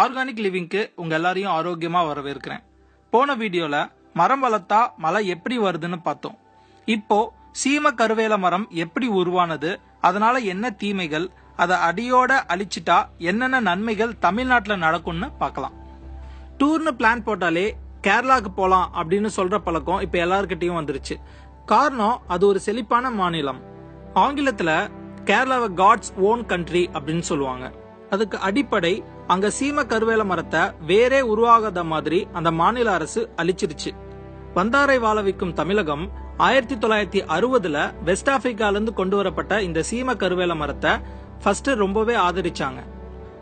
Organic லிவிங்க்கு உங்க எல்லாரையும் ஆரோக்கியமா வரவேற்கிறேன். போன வீடியோல மரம் வளர்த்தா மழை எப்படி வருதுன்னு பார்த்தோம். இப்போ சீம கருவேல மரம் எப்படி உருவானது, அதனால என்ன தீமைகள், அதை அடியோட அழிச்சிட்டா என்னென்ன நன்மைகள் தமிழ்நாட்டில் நடக்கும்னு பார்க்கலாம். டூர்னு பிளான் போட்டாலே கேரளாக்கு போலாம் அப்படின்னு சொல்ற பழக்கம் இப்ப எல்லார்கிட்டயும் வந்துருச்சு. காரணம், அது ஒரு செழிப்பான மாநிலம். ஆங்கிலத்துல கேரளாவை காட்ஸ் ஓன் கண்ட்ரி அப்படின்னு சொல்லுவாங்க. அதுக்கு அடிப்படை, அங்க சீம கருவேல மரத்தை வேறே உருவாகாத மாதிரி அந்த மாநில அரசு அழிச்சிருச்சு. வந்தாரை வாழ வைக்கும் தமிழகம் 1960ல வெஸ்ட் ஆப்பிரிக்கால இருந்து கொண்டு வரப்பட்ட இந்த சீம கருவேல மரத்தை ஃபர்ஸ்ட் ரொம்பவே ஆதரிச்சாங்க.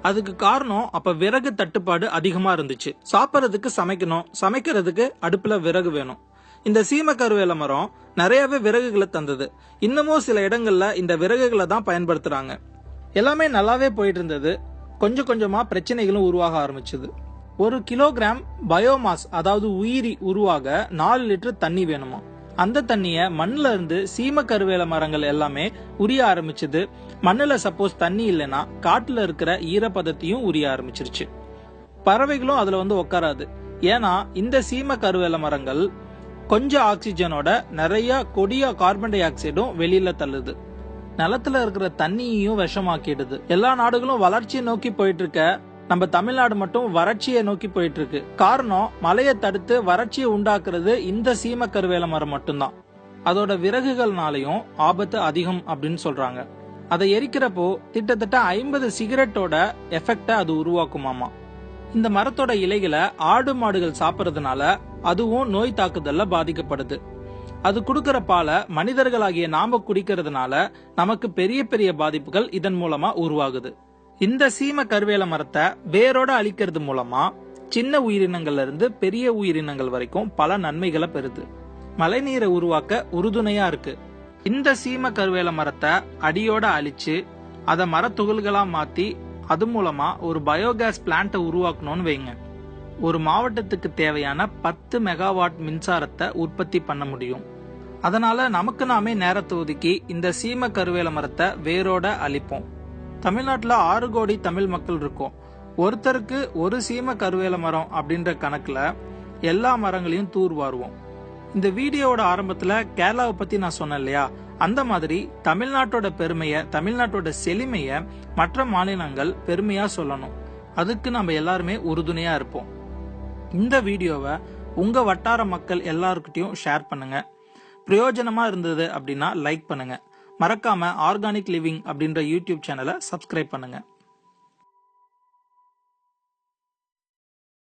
அதுக்கு காரணம், அப்ப விறகு தட்டுப்பாடு அதிகமா இருந்துச்சு. சாப்பிட்றதுக்கு சமைக்கணும், சமைக்கிறதுக்கு அடுப்புல விறகு வேணும். இந்த சீம கருவேல மரம் நிறையவே விறகுகளை தந்தது. இன்னமும் சில இடங்கள்ல இந்த விறகுகளை தான் பயன்படுத்துறாங்க. எல்லாமே நல்லாவே போயிட்டு இருந்தது. கொஞ்சம் கொஞ்சமா பிரச்சனைகளும் உருவாக ஆரம்பிச்சது. 1 கிலோகிராம் பயோமாஸ், அதாவது உயிரி உருவாக 4 லிட்டர் தண்ணி வேணுமா. அந்த தண்ணிய மண்ணுல இருந்து சீம கருவேல மரங்கள் எல்லாமே உரிய ஆரம்பிச்சது. மண்ணுல சப்போஸ் தண்ணி இல்லைன்னா காட்டுல இருக்கிற ஈரப்பதத்தையும் உரிய ஆரம்பிச்சிருச்சு. பறவைகளும் அதுல வந்து உட்காராது. ஏன்னா இந்த சீம கருவேல மரங்கள் கொஞ்சம் ஆக்சிஜனோட நிறைய கொடிய கார்பன் டை ஆக்சைடும் வெளியில தள்ளுது. நிலத்துல இருக்கிற தண்ணியையும் விஷமாக்கிடுது. எல்லா நாடுகளும் வளர்ச்சியை நோக்கி போயிட்டு இருக்க, நம்ம தமிழ்நாடு மட்டும் வறட்சியை நோக்கி போயிட்டு இருக்கு. காரணம், மழையை தடுத்து வறட்சியை உண்டாக்குறது இந்த சீம கருவேல மரம் மட்டும்தான். அதோட விறகுகள்னாலையும் ஆபத்து அதிகம் அப்படின்னு சொல்றாங்க. அதை எரிக்கிறப்போ கிட்டத்தட்ட 50 சிகரெட்டோட எஃபெக்ட அது உருவாக்குமாமா. இந்த மரத்தோட இலைகளை ஆடு மாடுகள் சாப்பிட்றதுனால அதுவும் நோய் தாக்குதல்ல பாதிக்கப்படுது. அது கொடுக்கற பாலை மனிதர்களாகிய நாம குடிக்கிறதுனால நமக்கு பெரிய பெரிய பாதிப்புகள் இதன் மூலமா உருவாகுது. இந்த சீம கருவேல மரத்தை வேரோட அழிக்கிறது மூலமா சின்ன உயிரினங்கள்ல இருந்து பெரிய உயிரினங்கள் வரைக்கும் பல நன்மைகளை பெறுது. மழைநீரை உருவாக்க உறுதுணையா இருக்கு. இந்த சீம கருவேல மரத்தை அடியோட அழிச்சு அதை மரத்துகள்களா மாத்தி அது மூலமா ஒரு பயோகேஸ் பிளான்ட்டை உருவாக்கணும்னு வைங்க. ஒரு மாவட்டத்துக்கு தேவையான 10 மெகாவாட் மின்சாரத்தை உற்பத்தி பண்ண முடியும். அதனால நமக்கு நாமே நேரத்தை ஒதுக்கி இந்த சீம கருவேல மரத்தை வேரோட அழிப்போம். தமிழ்நாட்டுல 6 கோடி தமிழ் மக்கள் இருக்கும். ஒருத்தருக்கு ஒரு சீம கருவேல மரம் அப்படின்ற கணக்குல எல்லா மரங்களையும் தூர்வாருவோம். இந்த வீடியோவோட ஆரம்பத்துல கேரளாவை பத்தி நான் சொன்னேன் இல்லையா, அந்த மாதிரி தமிழ்நாட்டோட பெருமைய, தமிழ்நாட்டோட செழுமைய மற்ற மாநிலங்கள் பெருமையா சொல்லணும். அதுக்கு நம்ம எல்லாருமே உறுதுணையா இருப்போம். இந்த வீடியோவை உங்க வட்டார மக்கள் எல்லாருக்கிட்டையும் ஷேர் பண்ணுங்க. பிரயோஜனமா இருந்தது அப்படின்னா லைக் பண்ணுங்க. மறக்காம ஆர்கானிக் லிவிங் அப்படின்ற யூடியூப் சேனலை சப்ஸ்கிரைப் பண்ணுங்க.